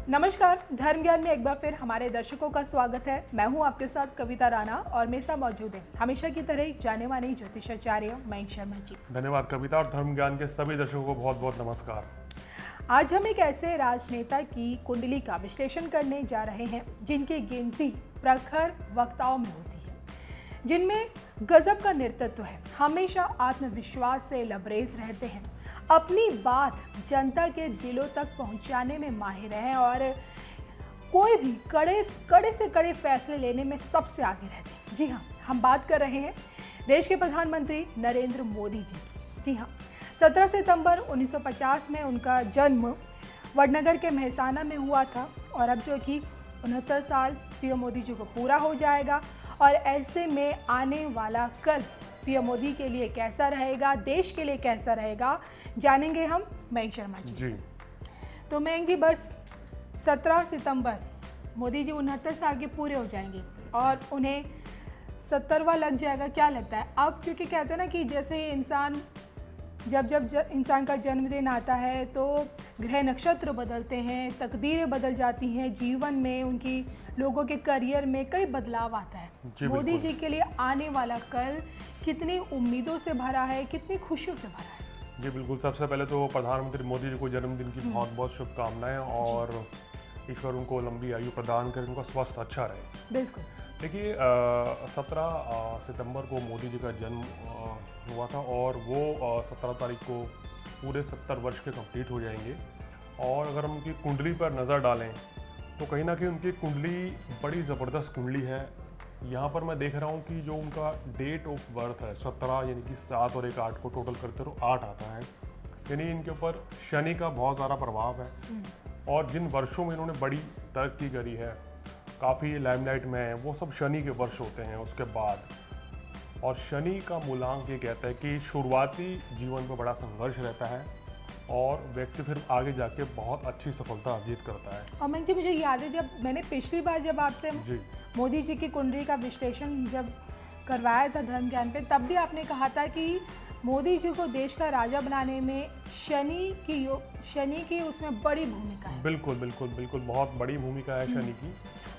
नमस्कार, धर्म ज्ञान में एक बार फिर हमारे दर्शकों का स्वागत है। मैं हूं आपके साथ कविता राणा और मेरे साथ मौजूद है हमेशा की तरह जाने माने ज्योतिषाचार्य मयंक शर्मा जी। धन्यवाद कविता और धर्म ज्ञान के सभी दर्शकों को बहुत बहुत नमस्कार। आज हम एक ऐसे राजनेता की कुंडली का विश्लेषण करने जा रहे हैं जिनकी गिनती प्रखर वक्ताओं में होती है, जिनमें गजब का नेतृत्व है, हमेशा आत्मविश्वास से लबरेज रहते हैं, अपनी बात जनता के दिलों तक पहुंचाने में माहिर हैं और कोई भी कड़े से कड़े फैसले लेने में सबसे आगे रहते हैं। जी हाँ, हम बात कर रहे हैं देश के प्रधानमंत्री नरेंद्र मोदी जी की। जी हाँ, 17 सितंबर 1950 में उनका जन्म वडनगर के मेहसाना में हुआ था और अब जो कि 69 साल पीएम मोदी जी को पूरा हो जाएगा। और ऐसे में आने वाला कल पीएम मोदी के लिए कैसा रहेगा, देश के लिए कैसा रहेगा, जानेंगे हम मयंक शर्मा जी। तो मयंक जी, बस 17 सितंबर मोदी जी 69 साल के पूरे हो जाएंगे और उन्हें 70वां लग जाएगा। क्या लगता है अब? क्योंकि कहते हैं ना कि जैसे इंसान जब इंसान का जन्मदिन आता है तो ग्रह नक्षत्र बदलते हैं, तकदीरें बदल जाती हैं, जीवन में उनकी लोगों के करियर में कई बदलाव आता है। मोदी जी के लिए आने वाला कल कितनी उम्मीदों से भरा है, कितनी खुशियों से भरा है? जी बिल्कुल, सबसे पहले तो प्रधानमंत्री मोदी जी को जन्मदिन की बहुत बहुत शुभकामनाएं और ईश्वर उनको लंबी आयु प्रदान करे, उनका स्वास्थ्य अच्छा रहे। बिल्कुल। देखिए 17 सितंबर को मोदी जी का जन्म हुआ था और वो 17 तारीख को पूरे 70 वर्ष के कंप्लीट हो जाएंगे। और अगर हम उनकी कुंडली पर नज़र डालें तो कहीं ना कहीं उनकी कुंडली बड़ी ज़बरदस्त कुंडली है। यहाँ पर मैं देख रहा हूँ कि जो उनका डेट ऑफ बर्थ है 17 यानी कि 7 और 1 8 को टोटल करते तो 8 आता है, यानी इनके ऊपर शनि का बहुत ज़्यादा प्रभाव है। और जिन वर्षों में इन्होंने बड़ी तरक्की करी है, काफ़ी लाइमलाइट में है, वो सब शनि के वर्ष होते हैं उसके बाद। और शनि का मूलांक ये कहता है कि शुरुआती जीवन में बड़ा संघर्ष रहता है और व्यक्ति फिर आगे जाके बहुत अच्छी सफलता अर्जित करता है। और मयंक जी, मुझे याद है जब मैंने पिछली बार जब आपसे मोदी जी की कुंडली का विश्लेषण जब करवाया था धर्म ज्ञान पे, तब भी आपने कहा था कि मोदी जी को देश का राजा बनाने में शनि की उसमें बड़ी भूमिका है। बिल्कुल बिल्कुल बिल्कुल, बहुत बड़ी भूमिका है शनि की।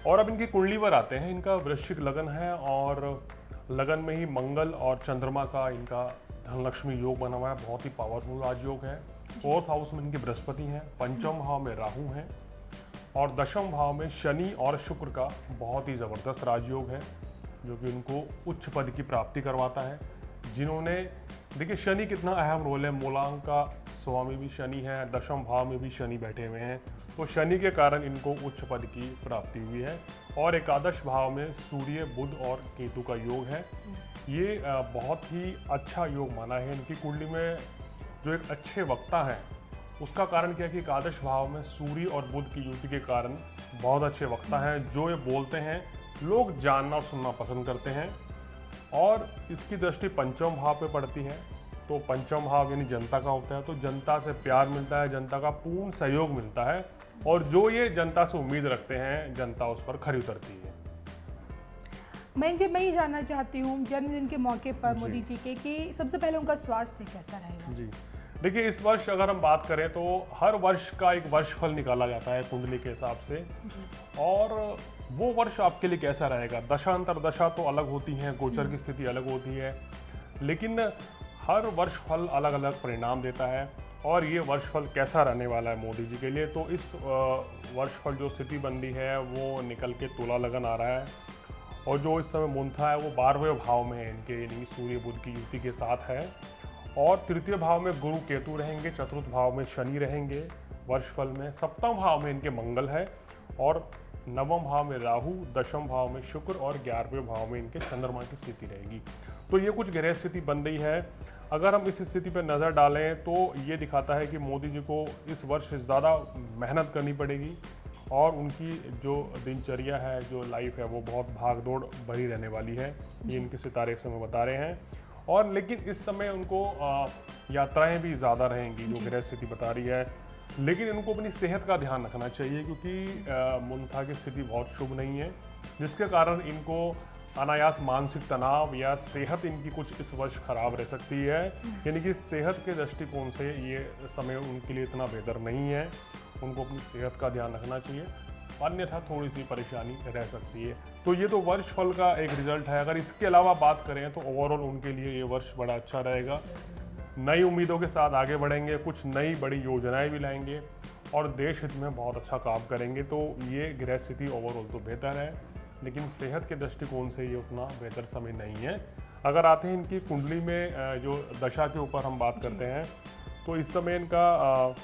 और अब इनकी कुंडली पर आते हैं। इनका वृश्चिक लगन है और लगन में ही मंगल और चंद्रमा का इनका धनलक्ष्मी योग बना हुआ है, बहुत ही पावरफुल राजयोग है। 4th हाउस में इनके बृहस्पति हैं, 5वें भाव में राहु हैं और 10वें भाव में शनि और शुक्र का बहुत ही ज़बरदस्त राजयोग है, जो कि उनको उच्च पद की प्राप्ति करवाता है। जिन्होंने देखिए शनि कितना अहम रोल है, मूलांक का स्वामी भी शनि है, 10वें भाव में भी शनि बैठे हुए हैं, तो शनि के कारण इनको उच्च पद की प्राप्ति हुई है। और एकादश भाव में सूर्य, बुध और केतु का योग है। ये बहुत ही अच्छा योग माना है। इनकी कुंडली में जो एक अच्छे वक्ता हैं उसका कारण क्या है कि एकादश भाव में सूर्य और बुध की युति के कारण बहुत अच्छे वक्ता हैं। जो ये बोलते हैं लोग जानना और सुनना पसंद करते हैं। और इसकी दृष्टि 5वें भाव पे पड़ती है, तो 5वां भाव यानी जनता का होता है, तो जनता से प्यार मिलता है, जनता का पूर्ण सहयोग मिलता है और जो ये जनता से उम्मीद रखते हैं जनता उस पर खरी उतरती है। मैं ये जानना चाहती हूँ जन्मदिन के मौके पर मोदी जी के कि सबसे पहले उनका स्वास्थ्य कैसा रहेगा? जी देखिए, इस वर्ष अगर हम बात करें तो हर वर्ष का एक वर्षफल निकाला जाता है कुंडली के हिसाब से, और वो वर्ष आपके लिए कैसा रहेगा। दशांतर दशा तो अलग होती हैं, गोचर की स्थिति अलग होती है, लेकिन हर वर्षफल अलग अलग परिणाम देता है। और ये वर्षफल कैसा रहने वाला है मोदी जी के लिए, तो इस वर्षफल जो स्थिति बंदी है वो निकल के तुला लगन आ रहा है और जो इस समय मुंथा है वो 12वें भाव में है इनके, यानी सूर्य बुध की युति के साथ है। और 3य भाव में गुरु केतु रहेंगे, 4th भाव में शनि रहेंगे वर्षफल में, 7वें भाव में इनके मंगल है और 9वें भाव में राहु, 10वें भाव में शुक्र और 11वें भाव में इनके चंद्रमा की स्थिति रहेगी। तो ये कुछ ग्रह स्थिति बन रही है। अगर हम इस स्थिति पर नज़र डालें तो ये दिखाता है कि मोदी जी को इस वर्ष ज़्यादा मेहनत करनी पड़ेगी और उनकी जो दिनचर्या है, जो लाइफ है, वो बहुत भाग दौड़ भरी रहने वाली है। ये इनके सितारे इस समय बता रहे हैं। और लेकिन इस समय उनको यात्राएं भी ज़्यादा रहेंगी, जो ग्रह स्थिति बता रही है। लेकिन इनको अपनी सेहत का ध्यान रखना चाहिए क्योंकि मुंथा की स्थिति बहुत शुभ नहीं है, जिसके कारण इनको अनायास मानसिक तनाव या सेहत इनकी कुछ इस वर्ष खराब रह सकती है। यानी कि सेहत के दृष्टिकोण से ये समय उनके लिए इतना बेहतर नहीं है। उनको अपनी सेहत का ध्यान रखना चाहिए, अन्यथा थोड़ी सी परेशानी रह सकती है। तो ये तो वर्ष फल का एक रिजल्ट है। अगर इसके अलावा बात करें तो ओवरऑल उनके लिए ये वर्ष बड़ा अच्छा रहेगा। नई उम्मीदों के साथ आगे बढ़ेंगे, कुछ नई बड़ी योजनाएं भी लाएंगे और देश हित में बहुत अच्छा काम करेंगे। तो ये ग्रह स्थिति ओवरऑल तो बेहतर है, लेकिन सेहत के दृष्टिकोण से ये उतना बेहतर समय नहीं है। अगर आते हैं इनकी कुंडली में जो दशा के ऊपर हम बात करते हैं, तो इस समय इनका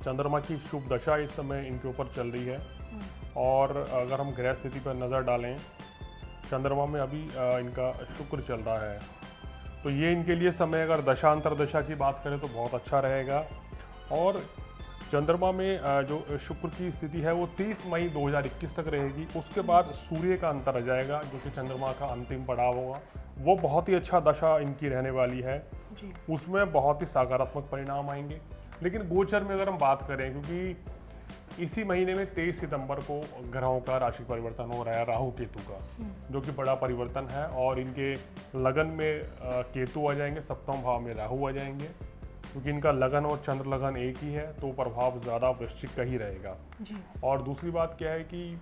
चंद्रमा की शुभ दशा इस समय इनके ऊपर चल रही है। और अगर हम ग्रह स्थिति पर नज़र डालें, चंद्रमा में अभी इनका शुक्र चल रहा है, तो ये इनके लिए समय, अगर दशांतर दशा की बात करें तो बहुत अच्छा रहेगा। और चंद्रमा में जो शुक्र की स्थिति है वो 30 मई 2021 तक रहेगी। उसके बाद सूर्य का अंतर आ जाएगा, जो कि चंद्रमा का अंतिम पड़ाव होगा। वो बहुत ही अच्छा दशा इनकी रहने वाली है जी। उसमें बहुत ही सकारात्मक परिणाम आएंगे। लेकिन गोचर में अगर हम बात करें, क्योंकि इसी महीने में 23 सितंबर को ग्रहों का राशि परिवर्तन हो रहा है राहु केतु का, जो कि बड़ा परिवर्तन है। और इनके लगन में केतु आ जाएंगे, सप्तम भाव में राहु आ जाएंगे। क्योंकि इनका लगन और चंद्र लगन एक ही है, तो प्रभाव ज़्यादा वृश्चिक का ही रहेगा जी। और दूसरी बात क्या है कि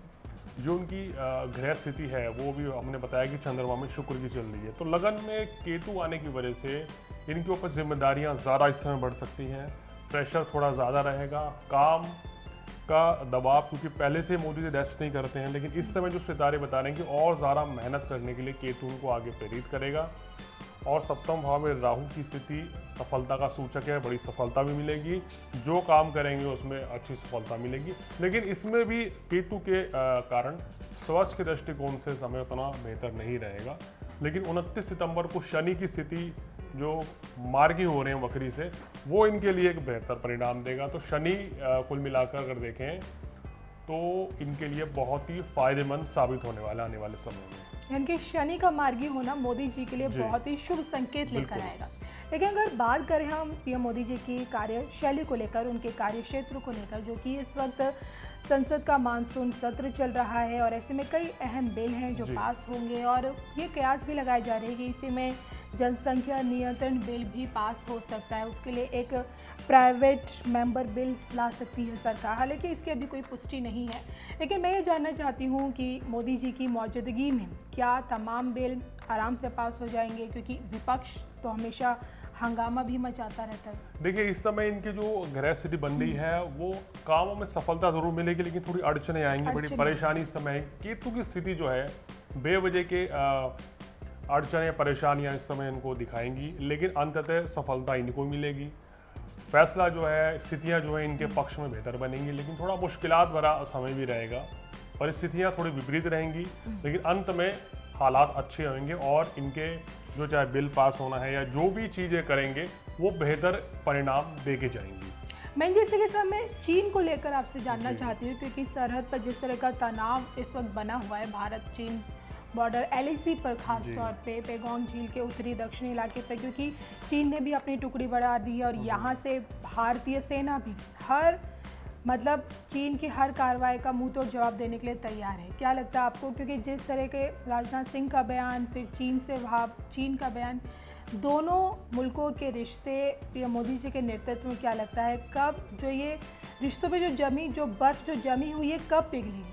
जो उनकी ग्रह स्थिति है वो भी हमने बताया कि चंद्रमा में शुक्र की चल रही है, तो लगन में केतु आने की वजह से इनके ऊपर जिम्मेदारियां ज़्यादा इस समय बढ़ सकती हैं। प्रेशर थोड़ा ज़्यादा रहेगा, काम का दबाव, क्योंकि पहले से मोदी जी रेस्ट नहीं करते हैं, लेकिन इस समय जो सितारे बता रहे हैं कि और ज़्यादा मेहनत करने के लिए केतु उनको आगे प्रेरित करेगा। और सप्तम भाव में राहु की स्थिति सफलता का सूचक है, बड़ी सफलता भी मिलेगी, जो काम करेंगे उसमें अच्छी सफलता मिलेगी। लेकिन इसमें भी केतु के कारण स्वास्थ्य के दृष्टिकोण से समय उतना बेहतर नहीं रहेगा। लेकिन 29 सितंबर को शनि की स्थिति जो मार्गी हो रहे हैं वक्री से, वो इनके लिए एक बेहतर परिणाम देगा। तो शनि कुल मिलाकर अगर देखें तो इनके लिए बहुत ही फायदेमंद साबित होने वाला आने वाले समय में। यानी कि शनि का मार्गी होना मोदी जी के लिए बहुत ही शुभ संकेत लेकर आएगा। लेकिन अगर बात करें हम पीएम मोदी जी की कार्यशैली को लेकर, उनके कार्यक्षेत्र को लेकर, जो कि इस वक्त संसद का मानसून सत्र चल रहा है और ऐसे में कई अहम बिल हैं जो पास होंगे और ये कयास भी लगाए जा रहे हैं कि इसी में जनसंख्या नियंत्रण बिल भी पास हो सकता है। उसके लिए एक प्राइवेट मेंबर बिल ला सकती है सरकार, हालांकि इसकी अभी कोई पुष्टि नहीं है। लेकिन मैं ये जानना चाहती हूँ कि मोदी जी की मौजूदगी में क्या तमाम बिल आराम से पास हो जाएंगे, क्योंकि विपक्ष तो हमेशा हंगामा भी मचाता रहता है। देखिए, इस समय इनकी जो ग्रह स्थिति बन रही है वो कामों में सफलता जरूर मिलेगी, लेकिन थोड़ी अड़चने आएंगी, बड़ी परेशानी इस समय। केतु की स्थिति जो है बेवजह के अड़चने परेशानियां इस समय इनको दिखाएंगी, लेकिन अंततः सफलता इनको मिलेगी। फैसला जो है, स्थितियां जो है इनके पक्ष में बेहतर बनेंगी, लेकिन थोड़ा मुश्किलात भरा समय भी रहेगा, परिस्थितियां थोड़ी विपरीत रहेंगी, लेकिन अंत में हालात अच्छे होंगे और इनके जो चाहे बिल पास होना है या जो भी चीज़ें करेंगे वो बेहतर परिणाम दे के जाएंगी। मैं जैसे कि सर मैं चीन को लेकर आपसे जानना चाहती हूँ, क्योंकि सरहद पर जिस तरह का तनाव इस वक्त बना हुआ है भारत चीन बॉर्डर LAC पर, खास तौर पे पेगोंग झील के उत्तरी दक्षिणी इलाके पर, क्योंकि चीन ने भी अपनी टुकड़ी बढ़ा दी है और यहाँ से भारतीय सेना भी चीन की हर कार्रवाई का मुंह तोड़ जवाब देने के लिए तैयार है। क्या लगता है आपको, क्योंकि जिस तरह के राजनाथ सिंह का बयान, फिर चीन का बयान, दोनों मुल्कों के रिश्ते पीएम मोदी जी के नेतृत्व में, क्या लगता है कब जो ये रिश्तों पे जो बर्फ जो जमी हुई है कब पिघलेगी?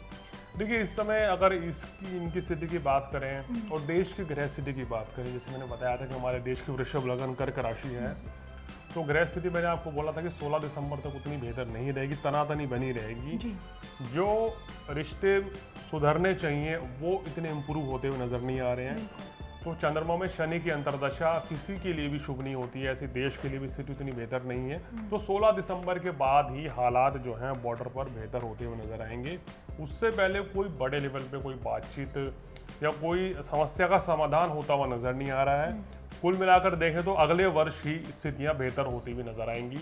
देखिए, इस समय अगर इनकी स्थिति की बात करें और देश की ग्रह स्थिति की बात करें, जैसे मैंने बताया था कि हमारे देश की वृषभ लगन कर्क राशि है, तो ग्रह स्थिति मैंने आपको बोला था कि 16 दिसंबर तक उतनी बेहतर नहीं रहेगी, तनातनी बनी रहेगी। जो रिश्ते सुधरने चाहिए वो इतने इम्प्रूव होते हुए नजर नहीं आ रहे हैं। तो चंद्रमा में शनि की अंतर्दशा किसी के लिए भी शुभ नहीं होती है, ऐसे देश के लिए भी स्थिति उतनी बेहतर नहीं है। तो 16 दिसंबर के बाद ही हालात जो हैं बॉर्डर पर बेहतर होते हुए नजर आएंगे। उससे पहले कोई बड़े लेवल पे कोई बातचीत या कोई समस्या का समाधान होता हुआ नजर नहीं आ रहा है। कुल मिलाकर देखें तो अगले वर्ष ही स्थितियां बेहतर होती हुई नजर आएंगी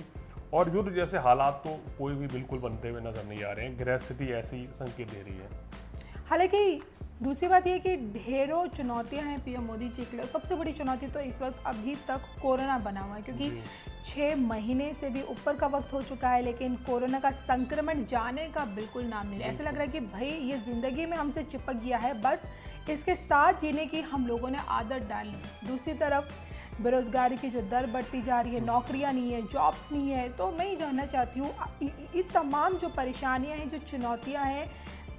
और युद्ध जैसे हालात तो कोई भी बिल्कुल बनते हुए नजर नहीं आ रहे हैं। ग्रह स्थिति ऐसी संकेत दे रही है। हालांकि दूसरी बात यह कि ढेरों चुनौतियां हैं पीएम मोदी जी के लिए। सबसे बड़ी चुनौती तो इस वक्त अभी तक कोरोना बना हुआ है, क्योंकि 6 महीने से भी ऊपर का वक्त हो चुका है, लेकिन कोरोना का संक्रमण जाने का बिल्कुल नाम नहीं। ऐसा लग रहा है कि भाई ये ज़िंदगी में हमसे चिपक गया है, बस इसके साथ जीने की हम लोगों ने आदत डाल ली। दूसरी तरफ बेरोजगारी की जो दर बढ़ती जा रही है, नौकरियां नहीं है, जॉब्स नहीं है, तो मैं ये जानना चाहती हूँ ये तमाम जो परेशानियां हैं, जो चुनौतियां हैं,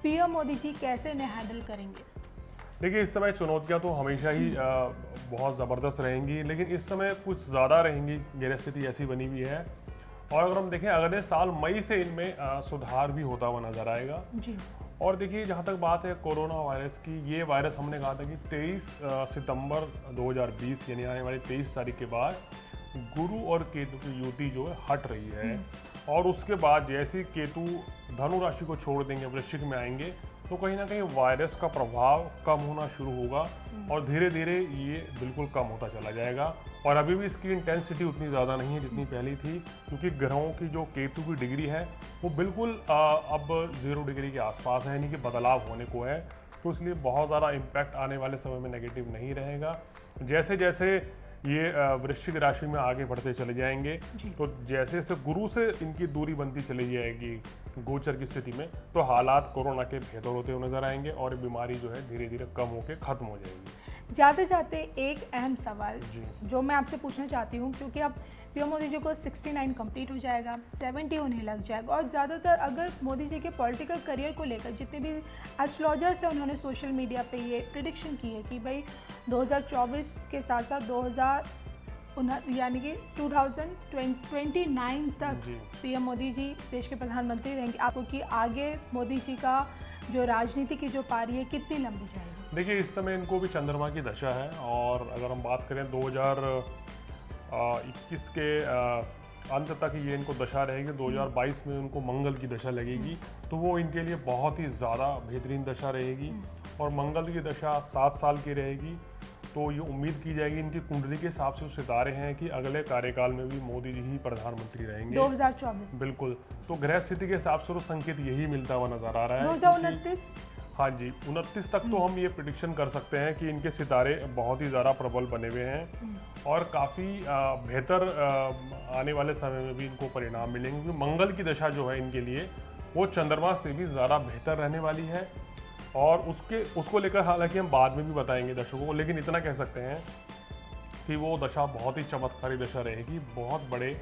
पीएम मोदी जी कैसे इन्हें हैंडल करेंगे? देखिए, इस समय चुनौतियां तो हमेशा ही बहुत ज़बरदस्त रहेंगी, लेकिन इस समय कुछ ज़्यादा रहेंगी। ये स्थिति ऐसी बनी हुई है, और अगर हम देखें अगले साल मई से इनमें सुधार भी होता हुआ नजर आएगा जी। और देखिए, जहाँ तक बात है कोरोना वायरस की, ये वायरस हमने कहा था कि 23 सितंबर 2020 यानी आने वाली 23 तारीख के बाद गुरु और केतु की युति जो है हट रही है, और उसके बाद जैसे केतु धनु राशि को छोड़ देंगे, वृश्चिक में आएंगे, तो कहीं ना कहीं वायरस का प्रभाव कम होना शुरू होगा और धीरे धीरे ये बिल्कुल कम होता चला जाएगा। और अभी भी इसकी इंटेंसिटी उतनी ज़्यादा नहीं है जितनी पहले थी, क्योंकि ग्रहों की जो केतु की डिग्री है वो बिल्कुल अब 0 डिग्री के आसपास है, यानी कि बदलाव होने को है। तो इसलिए बहुत ज़्यादा इम्पैक्ट आने वाले समय में नेगेटिव नहीं रहेगा। जैसे जैसे ये वृश्चिक राशि में आगे बढ़ते चले जाएंगे, तो जैसे जैसे गुरु से इनकी दूरी बनती चली जाएगी गोचर की स्थिति में, तो हालात कोरोना के बेहतर होते हुए नजर आएंगे और बीमारी जो है धीरे धीरे कम होकर खत्म हो जाएगी। जाते जाते एक अहम सवाल जो मैं आपसे पूछना चाहती हूँ, क्योंकि अब पीएम मोदी जी को 69 कंप्लीट हो जाएगा, 70 होने लग जाएगा, और ज़्यादातर अगर मोदी जी के पॉलिटिकल करियर को लेकर जितने भी एस्ट्रोलॉजर्स हैं उन्होंने सोशल मीडिया पे ये प्रिडिक्शन की है कि भाई 2024 के साथ साथ यानी कि 2029 तक पीएम मोदी जी देश के प्रधानमंत्री रहेंगे। आपको कि आगे मोदी जी का जो राजनीति की जो पारी है कितनी लंबी जाएगी? देखिए, इस समय इनको भी चंद्रमा की दशा है, और अगर हम बात करें 2021 के अंत तक ये इनको दशा रहेगी। 2022 में उनको मंगल की दशा लगेगी, तो वो इनके लिए बहुत ही ज़्यादा बेहतरीन दशा रहेगी। और मंगल की दशा 7 साल की रहेगी, तो ये उम्मीद की जाएगी इनकी कुंडली के हिसाब से सितारे हैं कि अगले कार्यकाल में भी मोदी जी ही प्रधानमंत्री रहेंगे 2024। बिल्कुल, तो ग्रह स्थिति के हिसाब से तो संकेत यही मिलता हुआ नजर आ रहा है। 2029, हाँ जी, 29 तक तो हम ये प्रिडिक्शन कर सकते हैं कि इनके सितारे बहुत ही ज़्यादा प्रबल बने हुए हैं, और काफ़ी बेहतर आने वाले समय में भी इनको परिणाम मिलेंगे, क्योंकि मंगल की दशा जो है इनके लिए वो चंद्रमा से भी ज़्यादा बेहतर रहने वाली है। और उसको लेकर हालांकि हम बाद में भी बताएंगे दर्शकों को, लेकिन इतना कह सकते हैं कि वो दशा बहुत ही चमत्कारी दशा रहेगी। बहुत बड़े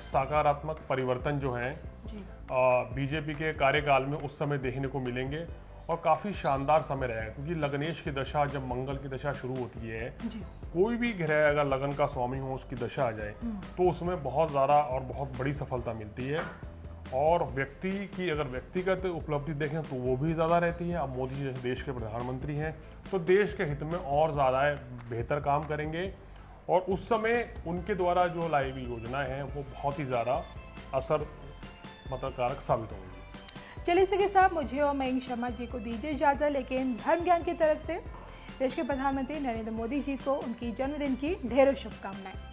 सकारात्मक परिवर्तन जो हैं बीजेपी के कार्यकाल में उस समय देखने को मिलेंगे, और काफ़ी शानदार समय रहेगा, क्योंकि लग्नेश की दशा, जब मंगल की दशा शुरू होती है, कोई भी ग्रह अगर लगन का स्वामी हो उसकी दशा आ जाए तो उसमें बहुत ज़्यादा और बहुत बड़ी सफलता मिलती है। और व्यक्ति की अगर व्यक्तिगत उपलब्धि देखें तो वो भी ज़्यादा रहती है। अब मोदी जी जैसे देश के प्रधानमंत्री हैं, तो देश के हित में और ज़्यादा बेहतर काम करेंगे, और उस समय उनके द्वारा जो लाई हुई योजनाएं हैं वो बहुत ही ज़्यादा असर कारक साबित होंगी। चलिए इसी के साथ मुझे और मयंक शर्मा जी को दीजिए इजाज़त, लेकिन धर्म ज्ञान की तरफ से देश के प्रधानमंत्री नरेंद्र मोदी जी को उनकी जन्मदिन की ढेरों शुभकामनाएं।